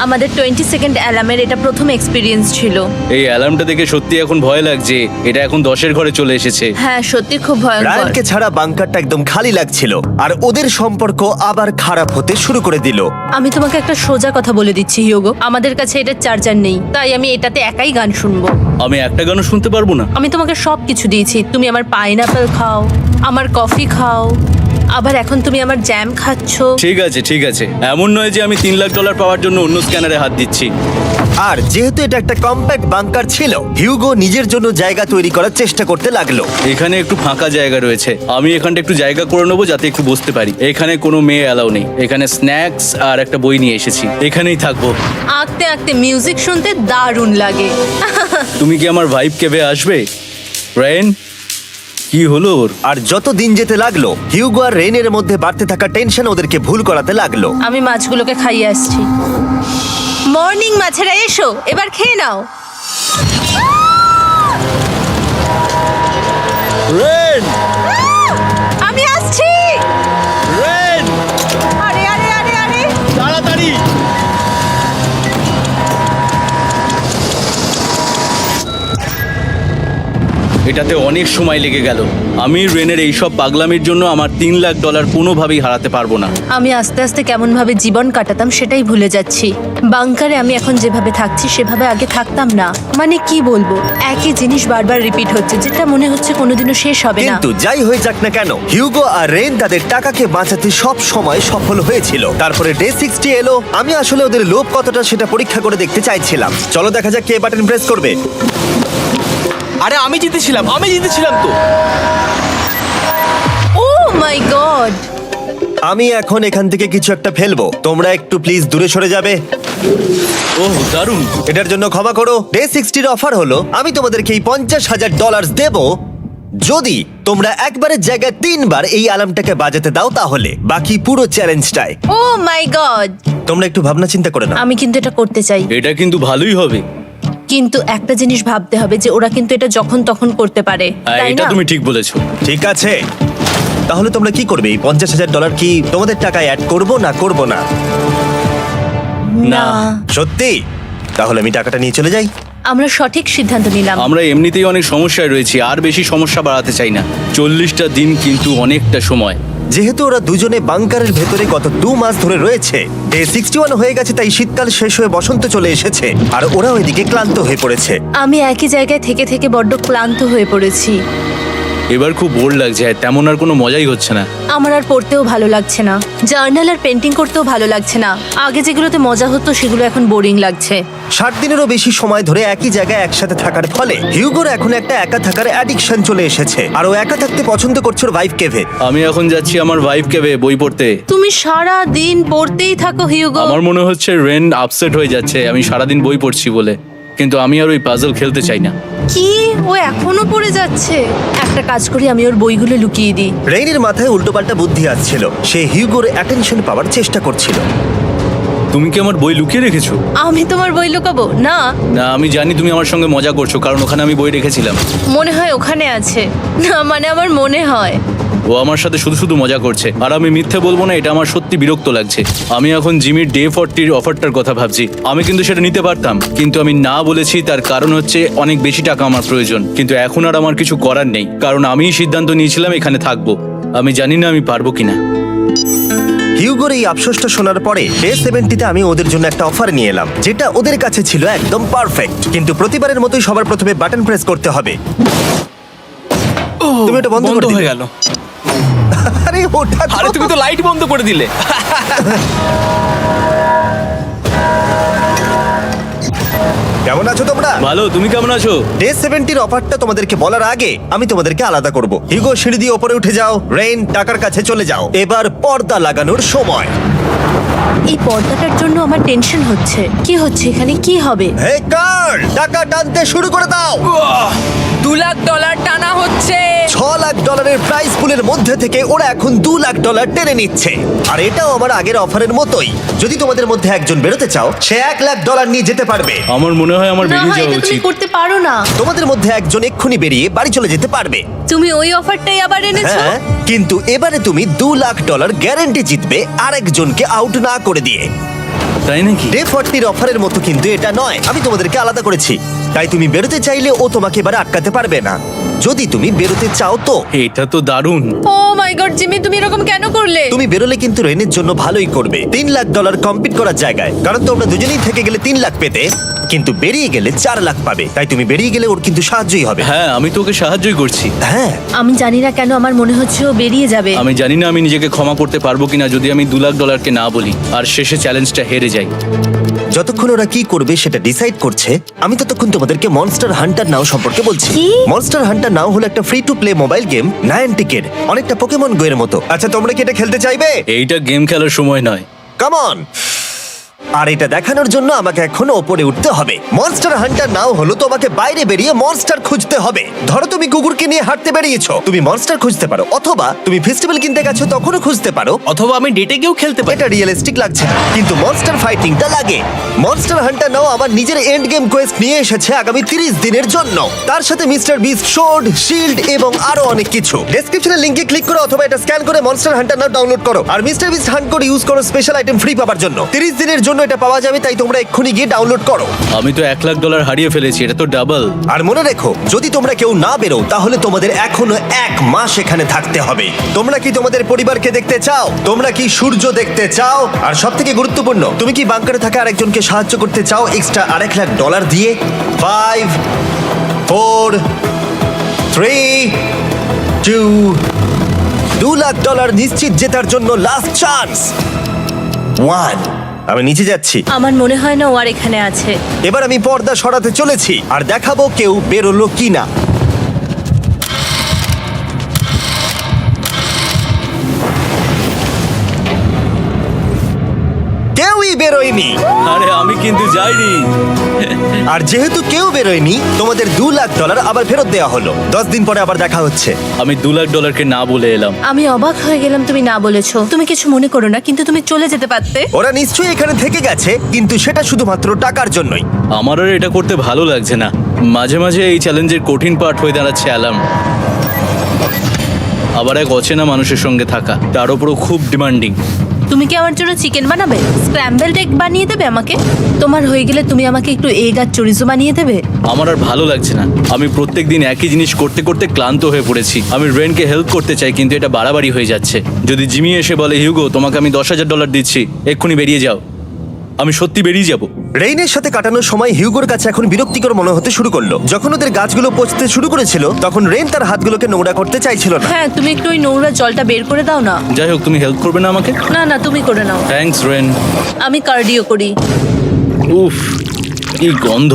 আমাদের 20 সেকেন্ড অ্যালার্মের এটা প্রথম এক্সপিরিয়েন্স ছিল। এই অ্যালার্মটা দেখে সত্যি এখন ভয় লাগছে। এটা এখন 10-এর ঘরে চলে এসেছে। হ্যাঁ, সত্যি খুব ভয়ঙ্কর। রায়ানকে ছাড়া বাংকারটা একদম খালি লাগছিল, আর ওদের সম্পর্ক আবার খারাপ হতে শুরু করে দিল। আমি তোমাকে একটা সোজা কথা বলে দিচ্ছি হিউগো, আমাদের কাছে এটা চার্জার নেই, তাই আমি এটাতে একাই গান শুনবো। আমি একটা গানও শুনতে পারবো না। আমি তোমাকে সব কিছু দিয়েছি, তুমি আমার পাইনাপেল খাও, আমার কফি খাও, আবার এখন তুমি আমার জ্যাম খাচ্ছ। ঠিক আছে ঠিক আছে, এমন নয় যে আমি $3,00,000 পাওয়ার জন্য অন্য স্ক্যানারে হাত দিচ্ছি। আর যেহেতু এটা একটা কম্প্যাক্ট বাংকার ছিল, হিউগো নিজের জন্য জায়গা তৈরি করার চেষ্টা করতে লাগলো। এখানে একটু ফাঁকা জায়গা রয়েছে, আমি এখানটা একটু জায়গা করে নেবো যাতে একটু বসতে পারি। এখানে কোনো মেয়ে অ্যালাউ নেই। এখানে স্ন্যাক্স আর একটা বই নিয়ে এসেছি, এখানেই থাকবো। আঁকতে আঁকতে মিউজিক শুনতে দারুণ লাগে। তুমি কি আমার ভাইব কেবে আসবে? রেন, কি হলো ওর? আর যত দিন যেতে লাগলো, হিউগো আর রেনের মধ্যে বাড়তে থাকা টেনশন ওদেরকে ভুল করাতে লাগলো। আমি মাছগুলোকে খাইয়ে আসছি। মর্নিং মাছেরা, এসো এবার খেয়ে নাও। রেন, আমি আসছি। রেন, আরে আরে আরে আরে, তাড়াতাড়ি! এটাতে অনেক সময় লেগে গেল। আমি রেনের এইসব পাগলামির জন্য আমার $3,00,000 কোনোভাবেই হারাতে পারবো না। আমি আস্তে আস্তে কেমন ভাবে জীবন কাটাতাম সেটাই ভুলে যাচ্ছি। বাংকারে আমি এখন যেভাবে থাকছি সেভাবে আগে থাকতাম না। মানে কি বলবো, একই জিনিস বারবার রিপিট হচ্ছে, যেটা মনে হচ্ছে কোনোদিনও শেষ হবে না। কিন্তু যাই হয়ে যাক না কেন, হিউগো আর রেন তাদের টাকাকে বাঁচাতে সব সময় সফল হয়েছিল। তারপরে ডে 60 এলো। আমি আসলে ওদের লোভ কতটা সেটা পরীক্ষা করে দেখতে চাইছিলাম। চলো দেখা যাক কে বাটন প্রেস করবে। আরে আমি জিতেছিলাম তো। ও মাই গড! আমি এখন এখান থেকে কিছু একটা ফেলবো, তোমরা একটু প্লিজ দূরে সরে যাবে। ওহ দারুণ। এটার জন্য ক্ষমা করো। ডে 60 অফার হলো আমি তোমাদেরকে এই $50,000 দেব যদি তোমরা একবারের জায়গায় 3 বার এই অ্যালার্মটাকে বাজাতে দাও, তাহলে বাকি পুরো চ্যালেঞ্জটাই। ও মাই গড! তোমরা একটু ভাবনা চিন্তা করে নাও। আমি কিন্তু এটা করতে চাই, এটা কিন্তু ভালোই হবে। কিন্তু একটা জিনিস ভাবতে হবে যে ওরা কিন্তু এটা যখন তখন করতে পারে, হ্যাঁ, তাই এটা না? তুমি ঠিক বলেছো। ঠিক আছে, তাহলে তোমরা কি করবে? এই $50,000 কি তোমাদের টাকায় অ্যাড করবো না করবো না? না, সত্যি? তাহলে আমি টাকাটা নিয়ে চলে যাই। আমরা সঠিক সিদ্ধান্ত নিলাম। আমরা এমনিতেই অনেক সমস্যায় রয়েছি, আর বেশি সমস্যা বাড়াতে চাই না। 40টা দিন কিন্তু অনেকটা সময়। যেহেতু ওরা দুজনে বাংকারের ভেতরে গত 2 মাস ধরে রয়েছে, ডে 61 হয়ে গেছে, তাই শীতকাল শেষ হয়ে বসন্ত চলে এসেছে, আর ওরা ওইদিকে ক্লান্ত হয়ে পড়েছে। আমি একই জায়গায় থেকে থেকে বড্ড ক্লান্ত হয়ে পড়েছি। এবার খুব বোর লাগছে, তেমন আর কোনো মজাই হচ্ছে না। আমার আর পড়তেও ভালো লাগছে না, জার্নাল আর পেন্টিং করতেও ভালো লাগছে না। আগে যেগুলোতে মজা হতো সেগুলো এখন বোরিং লাগছে। 60 দিনেরও বেশি সময় ধরে একই জায়গায় একসাথে থাকার ফলে হিউগোর এখন একটা একা থাকার অ্যাডিকশন চলে এসেছে, আর ও একা থাকতে পছন্দ করছে ওর ভাইফ কেভে। আমি এখন যাচ্ছি আমার ওয়াইফ কেবে বই পড়তে। তুমি সারা দিন পড়তেই থাকো হিউগো। আমার মনে হচ্ছে রেন আপসেট হয়ে যাচ্ছে আমি সারাদিন বই পড়ছি বলে, কিন্তু আমি আর ওই পাজল খেলতে চাই না। কি, ও এখনো পড়ে যাচ্ছে? একটা কাজ করি, আমি ওর বইগুলো লুকিয়ে দিই। রেইনের মাথায় উল্টোপাল্টা বুদ্ধি আসছিল, সে হিউগোর অ্যাটেনশন পাওয়ার চেষ্টা করছিল। তুমি কি আমার বই লুকিয়ে রেখেছো? আমি তোমার বই লুকাবো না। না, আমি জানি তুমি আমার সঙ্গে মজা করছো, কারণ ওখানে আমি বই রেখেছিলাম। মনে হয় ওখানে আছে। না মানে আমার মনে হয়। ও আমার সাথে শুধু শুধু মজা করছে, আর আমি মিথ্যে বলবো না, এটা আমার সত্যি বিরক্ত লাগছে। আমি এখন জিমির ডে 40 অফারটার কথা ভাবছি। আমি কিন্তু সেটা নিতে পারতাম, কিন্তু আমি না বলেছি, তার কারণ হচ্ছে অনেক বেশি টাকা আমার প্রয়োজন। কিন্তু এখন আর আমার কিছু করার নেই, কারণ আমিই সিদ্ধান্ত নিয়েছিলাম এখানে থাকবো। আমি জানি না আমি পারবো কিনা। হিউগোর এই আফসোসটা শোনার পরে ডে 70-তে আমি ওদের জন্য একটা অফার নিয়ে এলাম, যেটা ওদের কাছে ছিল একদম পারফেক্ট। কিন্তু প্রতিবারের মতোই সবার প্রথমে বাটন প্রেস করতে হবে। তুমি এটা বন্ধ করে হয়ে দিলে। গেল। আরে ওটা আরে তুমি তো লাইট বন্ধ করে দিলে। কেমন আছো তোমরা? ভালো, তুমি কেমন আছো? ডে 70-র অফারটা তোমাদেরকে বলার আগে আমি তোমাদেরকে আলাদা করব। হিউগো, সিঁড়ি দিয়ে ওপরে উঠে যাও। রেইন, টাকার কাছে চলে যাও। এবার পর্দা লাগানোর সময়। এই পর্দাটার জন্য আমার টেনশন হচ্ছে। কি হচ্ছে এখানে, কি হবে? হে কার্ল, টাকা টানতে শুরু করে দাও। $2 লাখ টানা হচ্ছে। $6 লাখ প্রাইস পুলের মধ্যে থেকে ওরা এখন $2 লাখ টেনে নিচ্ছে। আর এটাও আমার আগের অফারের মতোই। যদি তোমাদের মধ্যে একজন বেরোতে চাও, সে $1 লাখ নিয়ে যেতে পারবে। আমার মনে হয় আমার না বেরিয়ে হয় যাওয়া এটা তুমি উচিত। করতে পারো না। তোমাদের মধ্যে একজন এক্ষুনি বেরিয়ে বাড়ি চলে যেতে পারবে। তুমি ওই অফারটাই আবার এনেছো। হ্যাঁ, কিন্তু এবারে তুমি $2 লাখ গ্যারান্টি জিতবে আরেকজনকে আউট না করে দিয়ে। তাই নাকি? ডে 40-র অফারের মতো কিন্তু এটা নয়। আমি তোমাদেরকে আলাদা করেছি, তাই তুমি বেরোতে চাইলে ও তোমাকে এবারে আটকাতে পারবে না। যদি তুমি বেরোতে চাও তো। এটা তো দারুণ। ও মাই গড জিমি, তুমি এরকম কেন করলে? তুমি বেরোলে কিন্তু রেনের জন্য ভালোই করবে। $3 লাখ কম্পিট করার জায়গায়, কারণ তোমরা দুজনেই থেকে গেলে 3 লাখ পেতে, কিন্তু বেরিয়ে গেলে 4 লাখ পাবে। তাই তুমি বেরিয়ে গেলে ওর কিন্তু সাহায্যই হবে। হ্যাঁ, আমি তোকে সাহায্যই করছি। হ্যাঁ, আমি জানি না কেন আমার মনে হচ্ছে ও বেরিয়ে যাবে। আমি জানি না আমি নিজেকে ক্ষমা করতে পারবো কিনা যদি আমি $2 লাখ না বলি আর শেষে চ্যালেঞ্জটা হেরে যাই। যতক্ষণ ওরা কি করবে সেটা ডিসাইড করছে, আমি ততক্ষণ তোমাদেরকে মনস্টার হান্টার নাও সম্পর্কে বলছি। কি? মনস্টার হান্টার নাও হলো একটা free to play mobile game, নায়ান্টিকের, অনেকটা পোকেমন গো এর মতো। আচ্ছা, তোমরা কি এটা খেলতে চাইবে? এইটা গেম খেলার সময় নয়। Come on. আর এটা দেখানোর জন্য আমাকে এখন ওপরে উঠতে হবে। মনস্টার হান্টার নাও হলো তোমাকে বাইরে বেরিয়ে মনস্টার খুঁজতে হবে। ধরো তুমি কুকুরকে নিয়ে হাঁটতে বেরিয়েছো, তুমি মনস্টার খুঁজতে পারো, অথবা তুমি ফেস্টিভ্যাল কিনতে গেছো তখনও খুঁজতে পারো। অথবা আমি ডেটে গিয়েও খেলতে পারি। এটা রিয়েলিস্টিক লাগছে না, কিন্তু মনস্টার ফাইটিংটা লাগে। মনস্টার হান্টার নাও আমার নিজের এন্ড গেম কোয়েস্ট নিয়ে এসেছে আগামী 30 দিনের জন্য। তার সাথে মিস্টার বিস্ট সোর্ড, শিল্ড এবং আরো অনেক কিছু। ডেসক্রিপশনের লিংকে ক্লিক করো অথবা এটা স্ক্যান করে মনস্টার হান্টার নাও ডাউনলোড করো। আর মিস্টার বিস্ট হান্ট করে ইউজ করো স্পেশাল আইটেম ফ্রি পাওয়ার জন্য। 30 দিনের জন্য এটা পাওয়া যাবে, তাই তোমরা এক্ষুনি গিয়ে ডাউনলোড করো। আমি তো $1 লাখ হারিয়ে ফেলেছি, এটা তো ডাবল। আর মনে রেখো, যদি তোমরা কেউ না বেরো তাহলে তোমাদের এখনো 1 মাস এখানে থাকতে হবে। তোমরা কি তোমাদের পরিবারকে দেখতে চাও? তোমরা কি সূর্য দেখতে চাও? আর সব থেকে গুরুত্বপূর্ণ, তুমি কি বাংকারে থাকা আরেকজনকে সাহায্য করতে চাও এক্সট্রা $1 লাখ দিয়ে? 5 4 3 2 $2 লাখ নিশ্চিত জেতার জন্য লাস্ট চান্স। 1। আমি নিচে যাচ্ছি। আমার মনে হয় না ও আর এখানে আছে। এবার আমি পর্দা সরাতে চলেছি আর দেখাবো কেউ বেরোলো কিনা। কেউই বেরোয়নি। আরে আমি কিন্তু যাইনি। আর যেহেতু কেউ বেরোয়নি, তোমাদের $2 লাখ আবার ফেরত দেওয়া হলো। 10 দিন পরে আবার দেখা হচ্ছে। আমি $2 লাখ না বলে এলাম। আমি অবাক হয়ে গেলাম তুমি না বলেছো। তুমি কিছু মনে করো না, কিন্তু তুমি চলে যেতে পারতে। ওরা নিশ্চয়ই এখানে থেকে গেছে, কিন্তু সেটা শুধুমাত্র টাকার জন্যই। আমার আর এটা করতে ভালো লাগছে না। মাঝে মাঝে এই চ্যালেঞ্জের কঠিন পার্ট হয়ে দাঁড়াচ্ছে অ্যালার্ম। আবার এক অচেনা মানুষের সঙ্গে থাকা, তার উপরও খুব ডিমান্ডিং। তুমি কি আমার জন্য চিকেন বানাবে? স্ক্র্যাম্বলড এগ বানিয়ে দেবে আমাকে? তোমার হয়ে গেলে তুমি আমাকে একটু এগ আর চরিজো বানিয়ে দেবে? আমার আর ভালো লাগছে না। আমি প্রত্যেকদিন একই জিনিস করতে করতে ক্লান্ত হয়ে পড়েছি। আমি রেনকে হেল্প করতে চাই, কিন্তু এটা বাড়াবাড়ি হয়ে যাচ্ছে। যদি জিমি এসে বলে, হিউগো তোমাকে আমি $10,000 দিচ্ছি, এক্ষুনি বেরিয়ে যাও, আমি সত্যি বেরিয়ে যাব। রেইনের সাথে কাটানোর সময় হিউগোর কাছে এখন বিরক্তিকর মনে হতে শুরু করলো। যখন ওদের গাছগুলো পচতে শুরু করেছিল, তখন রেইন তার হাতগুলোকে নোংরা করতে চাইছিল না। হ্যাঁ, তুমি একটু ওই নোংরা জলটা বের করে দাও না। যাই হোক, তুমি হেল্প করবে না আমাকে? না না, তুমি করে নাও। Thanks Ren. আমি কার্ডিও করি। উফ, কি গন্ধ।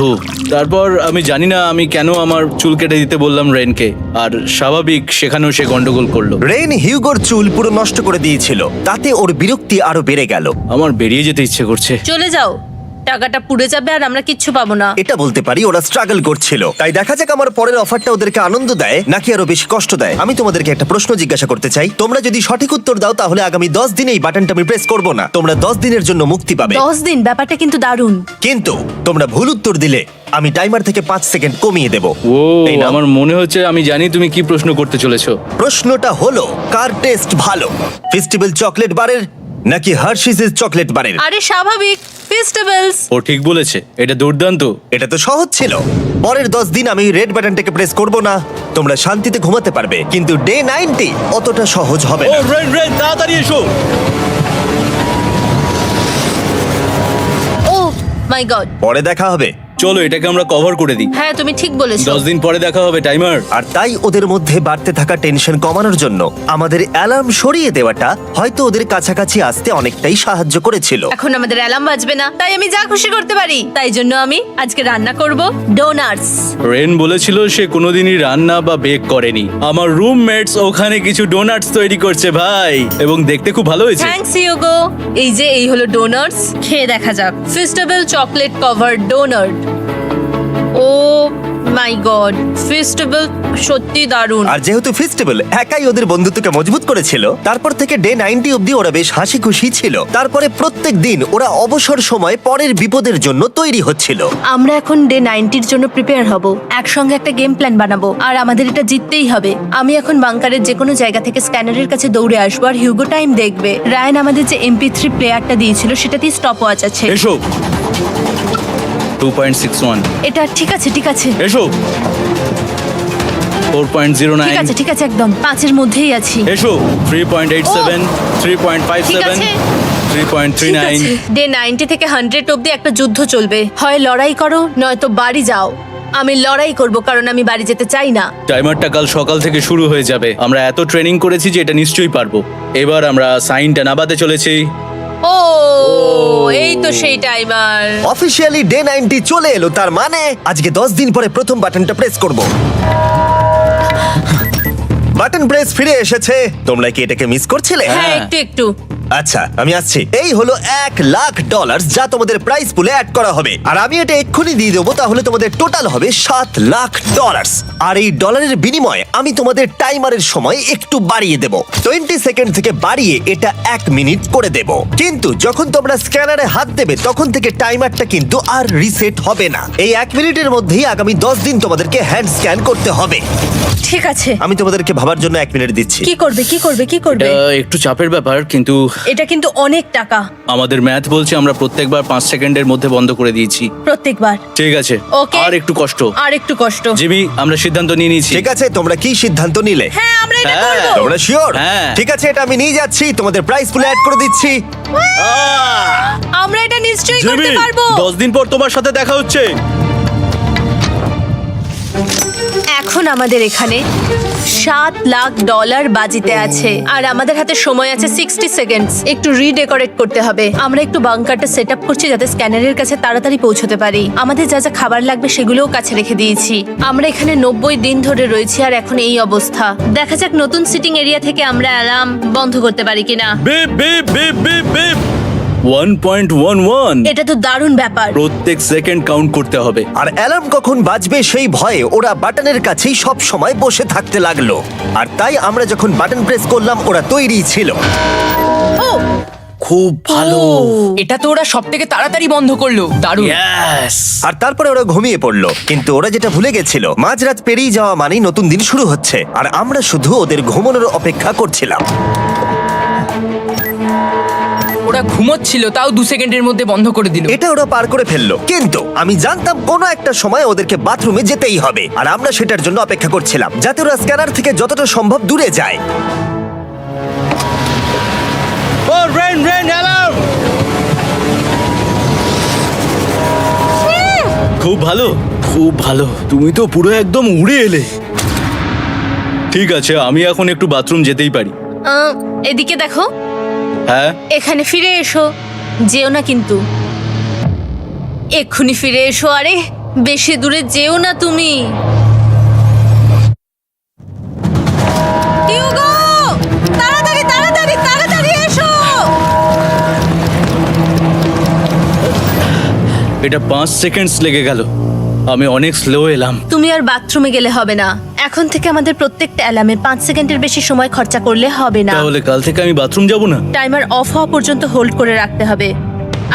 তারপর আমি জানি না আমি কেন আমার চুল কেটে দিতে বললাম রেনকে, আর স্বাভাবিক সেখানেও সে গন্ডগোল করলো। রেইন হিউগোর চুল পুরো নষ্ট করে দিয়েছিল, তাতে ওর বিরক্তি আরো বেড়ে গেল। আমার বেরিয়ে যেতে ইচ্ছে করছে। চলে যাও, টাকাটা পুড়ে যাবে আর আমরা কিচ্ছু পাবো না। এটা বলতে পারি ওরা স্ট্রাগল করছিল, তাই দেখা যাক আমার পরের অফারটা ওদেরকে আনন্দ দেয় নাকি আরো বেশি কষ্ট দেয়। আমি তোমাদেরকে একটা প্রশ্ন জিজ্ঞাসা করতে চাই, তোমরা যদি সঠিক উত্তর দাও তাহলে আগামী 10 দিনে এই বাটনটা আমি প্রেস করব না, তোমরা 10 দিনের জন্য মুক্তি পাবে। 10 দিন, ব্যাপারটা কিন্তু দারুণ। কিন্তু তোমরা ভুল উত্তর দিলে আমি টাইমার থেকে 5 সেকেন্ড কমিয়ে দেব। ও এই নাও। আমার মনে হচ্ছে আমি জানি তুমি কি প্রশ্ন করতে চলেছো। প্রশ্নটা হলো কার টেস্ট ভালো, ফেস্টিভ্যাল চকলেট বারের নাকি হার্শিসের চকলেট বারের? আরে স্বাভাবিক, ফেস্টিভ্যালস। ও ঠিক বলেছে, এটা দুর্দান্ত। এটা তো সহজ ছিল। পরের 10 দিন আমি রেড বাটনটাকে প্রেস করব না, তোমরা শান্তিতে ঘুমাতে পারবে। কিন্তু ডে 90 অতটা সহজ হবে ও না। রেন রেন তাড়াতাড়ি এসো। ও মাই গড। পরে দেখা হবে। চলো এটাকে আমরা কভার করে দিই। হ্যাঁ তুমি ঠিক বলেছো। 10 দিন পরে দেখা হবে টাইমার। আর তাই ওদের মধ্যে বাড়তে থাকা টেনশন কমানোর জন্য আমাদের অ্যালার্ম সরিয়ে দেওয়াটা হয়তো ওদের কাছাকাছি আসতে অনেকটাই সাহায্য করেছিল। এখন আমাদের অ্যালার্ম বাজবে না, তাই আমি যা খুশি করতে পারি। তাই জন্য আমি আজকে রান্না করব ডোনাটস। রেন বলেছিল সে কোনোদিনই রান্না বা বেক করেনি। আমার রুমমেটস ওখানে কিছু ডোনাটস তৈরি করছে ভাই, এবং দেখতে খুব ভালো হয়েছে। থ্যাঙ্কস ইউগো। এই হলো ডোনাটস, খেয়ে দেখা যাক। Festival chocolate cover donut. Oh my God, festival সত্যি দারুণ। আর যেহেতু ফেস্টিভ্যাল একাই ওদের বন্ধুত্বকে মজবুত করেছিল, তারপর থেকে ডে 90 অব্দি ওরা বেশ হাসি খুশি ছিল। তারপরে প্রত্যেক দিন ওরা অবসর সময় পরের বিপদের জন্য তৈরি হচ্ছিল। আমরা এখন ডে 90 এর জন্য প্রিপেয়ার হব, একসঙ্গে একটা গেম প্ল্যান বানাবো, আর আমাদের এটা জিততেই হবে। আমি এখন বাংকারের যে কোনো জায়গা থেকে স্ক্যানারের কাছে দৌড়ে আসবো, আর হিউগো টাইম দেখবে। রায়ান আমাদের যে MP3 প্লেয়ারটা দিয়েছিল সেটাতেই স্টপ ওয়াচ আছে। এসো 2.61। এটা ঠিক আছে, ঠিক আছে, এসো 4.09। ঠিক আছে, একদম 5-এর মধ্যেই আছি। এসো 3.87, ঠিক 3.57, আছে। 3.39। ডে 90 থেকে 100 অব্দি একটা যুদ্ধ চলবে। হয় লড়াই করো নয়তো বাড়ি যাও। আমি লড়াই করব, কারণ আমি বাড়ি যেতে চাই না। টাইমারটা কাল সকাল থেকে শুরু হয়ে যাবে। আমরা এত ট্রেনিং করেছি যে এটা নিশ্চয়ই পারবো। এবার আমরা সাইনটা নামাতে চলেছি। ও এই তো সেই টাইমার। অফিসিয়ালি ডে 90 চলে এলো, তার মানে আজকে 10 দিন পরে প্রথম বাটনটা প্রেস করব। বাটন প্রেস ফিরে এসেছে। তোমরা কি এটাকে মিস করছিলে? হ্যাঁ, একটু আচ্ছা আমি আসছি। এই হলো $1,00,000 যা তোমাদের প্রাইস পুলে অ্যাড করা হবে, আর আমি এটা এক্ষুনি দিয়ে দেবো। তাহলে তোমাদের টোটাল হবে $7,00,000। আর এই ডলারের বিনিময়ে আমি তোমাদের টাইমারের সময় একটু বাড়িয়ে দেব, 20 সেকেন্ড থেকে বাড়িয়ে এটা 1 মিনিট করে দেব। কিন্তু যখন তোমরা স্ক্যানারে হাত দেবে তখন থেকে টাইমারটা কিন্তু আর রিসেট হবে না। এই 1 মিনিটের মধ্যেই আগামী 10 দিন তোমাদেরকে হ্যান্ড স্ক্যান করতে হবে। ঠিক আছে। আমি তোমাদেরকে ভাবার জন্য 1 মিনিট দিচ্ছি। কি করবে? এটা একটু চাপের ব্যাপার, কিন্তু এটা কিন্তু অনেক টাকা আমাদের ম্যাথ বলছে আমরা প্রত্যেকবার 5 সেকেন্ডের মধ্যে বন্ধ করে দিয়েছি। প্রত্যেকবার। ঠিক আছে, Okay. আর একটু কষ্ট। আর একটু কষ্ট। জিমি, আমরা সিদ্ধান্ত নিয়ে নিয়েছি। ঠিক আছে, তোমরা কি সিদ্ধান্ত নিলে? হ্যাঁ, আমরা এটা হ্যাঁ। করব। তোমরা শিওর? হ্যাঁ। ঠিক আছে, এটা আমি নিয়ে যাচ্ছি, তোমাদের প্রাইস পুলে অ্যাড করে দিচ্ছি। আমরা এটা নিশ্চয়ই জিমি, করতে পারবো। 10 দিন পর তোমার সাথে দেখা হচ্ছে। এখন আমাদের এখানে $7,00,000 বাজিতে আছে, আর আমাদের হাতে সময় আছে 60 সেকেন্ডস। একটু রিডেকোরেট করতে হবে। আমরা একটু বাংকারটা সেট আপ করছি যাতে স্ক্যানারের কাছে তাড়াতাড়ি পৌঁছতে পারি। আমাদের যা যা খাবার লাগবে সেগুলোও কাছে রেখে দিয়েছি। আমরা এখানে 90 দিন ধরে রয়েছি, আর এখন এই অবস্থা। দেখা যাক নতুন সিটিং এরিয়া থেকে আমরা অ্যালার্ম বন্ধ করতে পারি কিনা। Beep beep beep beep beep 1.11। এটা তো দারুণ ব্যাপার। প্রত্যেক সেকেন্ড কাউন্ট করতে হবে। আর অ্যালার্ম কখন বাজবে সেই ভয়ে ওরা বাটনের কাছেই সব সময় বসে থাকতে লাগলো। আর তাই আমরা যখন বাটন প্রেস করলাম ওরা তৈরি ছিল। ও খুব ভালো। এটা তো ওরা সব থেকে তাড়াতাড়ি বন্ধ করলো, দারুণ। ইয়েস। আর তারপরে ওরা ঘুমিয়ে পড়লো। কিন্তু ওরা যেটা ভুলে গেছিল, মাঝরাত পেরিয়ে যাওয়া মানেই নতুন দিন শুরু হচ্ছে, আর আমরা শুধু ওদের ঘুমানোর অপেক্ষা করছিলাম। ওরা ঘুমোচ্ছিল, তাও 2 সেকেন্ডের মধ্যে বন্ধ করে দিল। এটা ওরা পার করে ফেললো, কিন্তু আমি জানতাম কোনো একটা সময় ওদেরকে বাথরুমে যেতেই হবে, আর আমরা সেটার জন্য অপেক্ষা করছিলাম যাতে ওরা স্ক্যানার থেকে যতটা সম্ভব দূরে যায়। ও রেন রেন অ্যালার্ম। খুব ভালো, খুব ভালো। তুমি তো পুরো একদম উড়ে এলে। ঠিক আছে, আমি এখন একটু বাথরুম যেতেই পারি। এদিকে দেখো, হ্যাঁ, এখানে ফিরে এসো। যেও না কিন্তু, এক্ষুনি ফিরে এসো। আরে বেশি দূরে যেও না তুমি। হিউগো, তাড়াতাড়ি তাড়াতাড়ি তাড়াতাড়ি এসো। এটা 5 সেকেন্ডস লেগে গেল। আমি অনেক স্লো এলাম। তুমি আর বাথরুমে গেলে হবে না। এখন থেকে আমাদের প্রত্যেকটা অ্যালার্মে 5 সেকেন্ডের বেশি সময় খরচা করলে হবে না। তাহলে কাল থেকে আমি বাথরুম যাব না? টাইমার অফ হওয়া পর্যন্ত হোল্ড করে রাখতে হবে।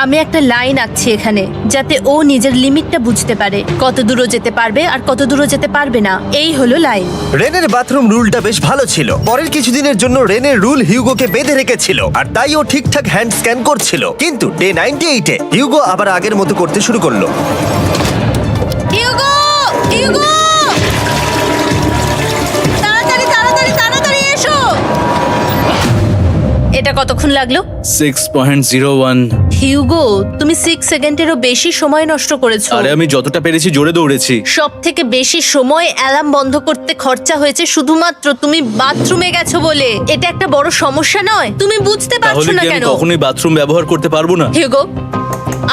আমি একটা লাইন আঁকছি এখানে, যাতে ও নিজের লিমিটটা বুঝতে পারে, কত দূরও যেতে পারবে আর কত দূরও যেতে পারবে না। এই হলো লাইন। রেনের বাথরুম রুলটা বেশ ভালো ছিল। পরের কিছুদিনের জন্য রেনের রুল হিউগোকে বেঁধে রেখেছিল, আর তাই ও ঠিকঠাক হ্যান্ড স্ক্যান করছিল। কিন্তু ডে 98-এ হিউগো আবার আগের মতো করতে শুরু করলো। হিউগো, হিউগো, তাড়াতাড়ি তাড়াতাড়ি তাড়াতাড়ি এসো। এটা কতক্ষণ লাগলো? 6.01। হিউগো, তুমি 6 সেকেন্ডেরও বেশি সময় নষ্ট করেছো। আরে আমি যতটা পেরেছি জোরে দৌড়েছি। সব থেকে বেশি সময় অ্যালার্ম বন্ধ করতে খরচা হয়েছে শুধুমাত্র তুমি বাথরুমে গেছো বলে। এটা একটা বড় সমস্যা নয়? তুমি বুঝতে পারছো তাহলে না কি আমি কেন? কখনোই বাথরুম ব্যবহার করতে পারবো না? হিউগো,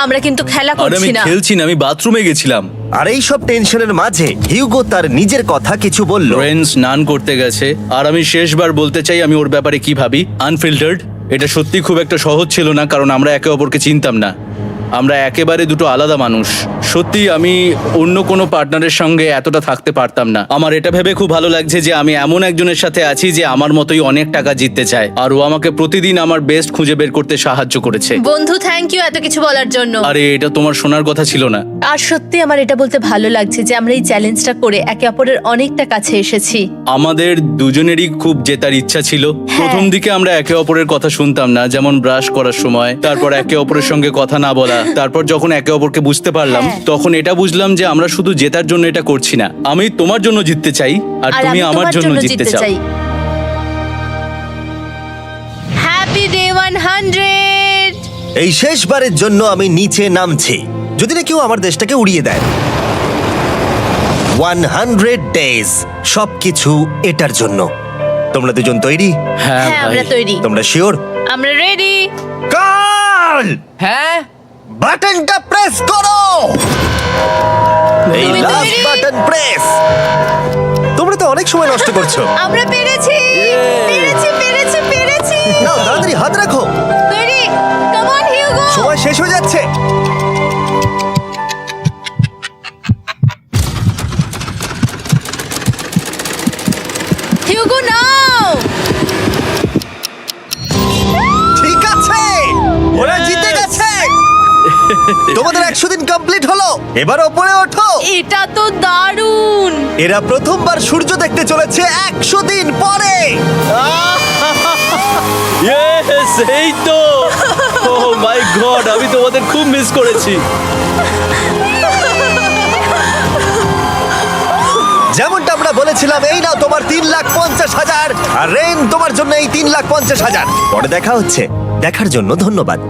আমরা কিন্তু খেলা আরে আমি করছি না। খেলছি না, আমি বাথরুমে গেছিলাম। আর এই সব টেনশনের মাঝে হিউগো তার নিজের কথা কিছু বলল। রেন স্নান করতে গেছে, আর আমি শেষবার বলতে চাই আমি ওর ব্যাপারে কি ভাবি। আনফিল্টার্ড, এটা সত্যি খুব একটা সহজ ছিল না, কারণ আমরা একে অপরকে চিনতাম না। আমরা একেবারে দুটো আলাদা মানুষ। সত্যি আমি অন্য কোনো পার্টনারের সঙ্গে এতটা থাকতে পারতাম না। আমার এটা ভেবে খুব ভালো লাগছে যে আমি এমন একজনের সাথে আছি যে আমার মতোই অনেক টাকা জিততে চায়, আর ও আমাকে প্রতিদিন আমার বেস্ট খুঁজে বের করতে সাহায্য করেছে। বন্ধু, থ্যাংক ইউ এত কিছু বলার জন্য। আরে এটা তোমার শোনার কথা ছিল না। আর সত্যি আমার এটা বলতে ভালো লাগছে যে আমরা এই চ্যালেঞ্জটা করে একে অপরের অনেকটা কাছে এসেছি। আমাদের দুজনেরই খুব জেতার ইচ্ছা ছিল। প্রথম দিকে আমরা একে অপরের কথা শুনতাম না, যেমন ব্রাশ করার সময়, তারপর একে অপরের সঙ্গে কথা না বলা। তারপর যখন একে অপরকে বুঝতে পারলাম, হ্যাঁ। তখন এটা বুঝলাম যে আমরা শুধু জেতার জন্য এটা করছি না। আমি তোমার জন্য জিততে চাই, আর তুমি আমি আমার তোমার জন্য জিততে চাও। Happy day 100। এই শেষবারের জন্য আমি নিচে নামছি, যদি না কেউ আমার দেশটাকে উড়িয়ে দেয়। 100 ডেজ, সবকিছু এটার জন্য। তোমরা দুজন তৈরি? হ্যাঁ হ্যাঁ, ভাই। আমরা তৈরি। তোমরা শিওর? আমরা রেডি। কার্ল, হ্যাঁ, বাটনটা প্রেস করো। এই তুমি লাস্ট তৈরি? Button press. তোমরা তো অনেক সময় নষ্ট করছো। আমরা পেরেছি, পেরেছি, পেরেছি, পেরেছি। নাও তাড়াতাড়ি হাত রাখো, তৈরি? Come on Hugo. সময় শেষ হয়ে যাচ্ছে। হিউগো নাও। ঠিক আছে, ওরা জিতে গেছে। তোমাদের 100 দিন কমপ্লিট হলো, এবার ওপরে ওঠো। এটা তো দারুণ। এরা প্রথমবার সূর্য দেখতে চলেছে 100 দিন পরে। Yes, এই তো। Oh my God, আমি তোমাদের খুব মিস করেছি। যেমনটা আমরা বলেছিলাম, এই নাও তোমার 3,50,000, আর রেন তোমার জন্য এই 3,50,000। পরে দেখা হচ্ছে, দেখার জন্য ধন্যবাদ।